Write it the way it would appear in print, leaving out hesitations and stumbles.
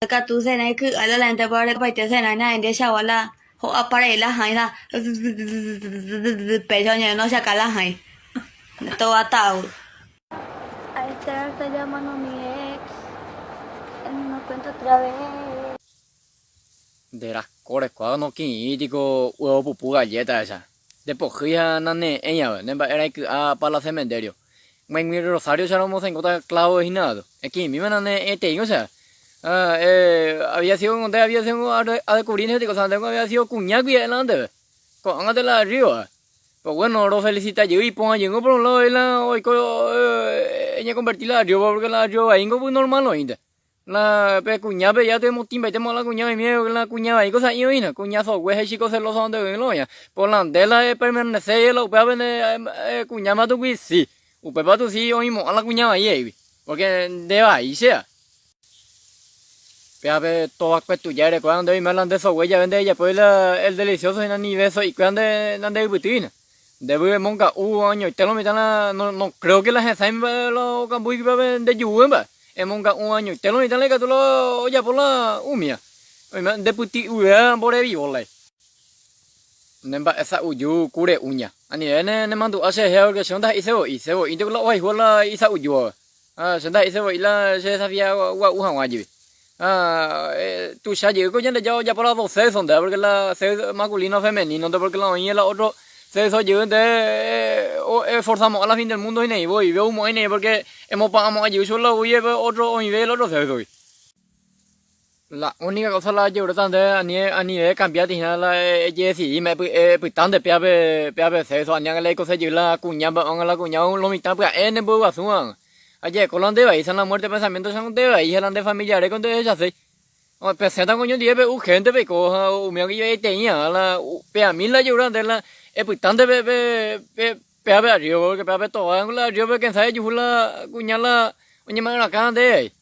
Acá tú se ne cứ ở là làm cho bữa bây giờ se này này để sao là họ apare là hay là bây giờ nhà nó sẽ cả là hay tôi tao Ahí está llamando a mi ex. Él no cuenta otra vez. De las cores cuando no quiere digo huevo pupu galleta esa después ya nane ella nemba era que para el cementerio mi rosario ya no hemos encontrado clavos y nada aquí mi nane o sea había sido donde había sido a descubrir este cosa tengo había sido cuñado y adelante con antes la arriba pues bueno lo felicita yo y ponga llegó por un lado y la hoy ella convertirla a yo porque la yo ahí no pues normal no la pe cuñada pe ya tenemos timba tenemos la cuñada y miedo la cuñada ahí cosa yo y na cuñazo güey hay chicos se los son de lo ya por la andela permanece la upa vene cuñada tu que sí upa pa tu sí hoy mo a la cuñada ahí porque de ahí sea pe todo aspecto ya de cuando y me la de eso güey ya vende ella pues el delicioso en ni beso y cuando ande butina debe monga año y te lo metan no creo que la gente lo cambuy de yuba monga año y te lo metan que tú lo ya por la umia de puti uya por ahí volay nemba esa uyu cure uña ani ne mandu hace heo que son da isebo y te lo hoy hola isa uyu son da isebo y la se sabía wa allí tú ya llegó ya ya por las dos sexos porque la sexo masculino femenino porque la oña la otro sexo yo forzamos a la fin del mundo y no voy veo un moine porque hemos pagado allí solo voy otro o nivel otro sexo la única cosa la yo tanto a nivel cambiar tiene la sí me pues tanto peabe sexo aña la cosa yo la cuñada la cuñada lo mitad pues en el asuan ayer con de ahí son la muerte pensamiento son de ahí eran de familiares con de ellas sí o presenta coño die be gente be coja o me que yo tenía la pe a mí la llorando la pues tanto pe a ver yo que pe a ver todo la yo que sabe yo la cuñada oye me la can de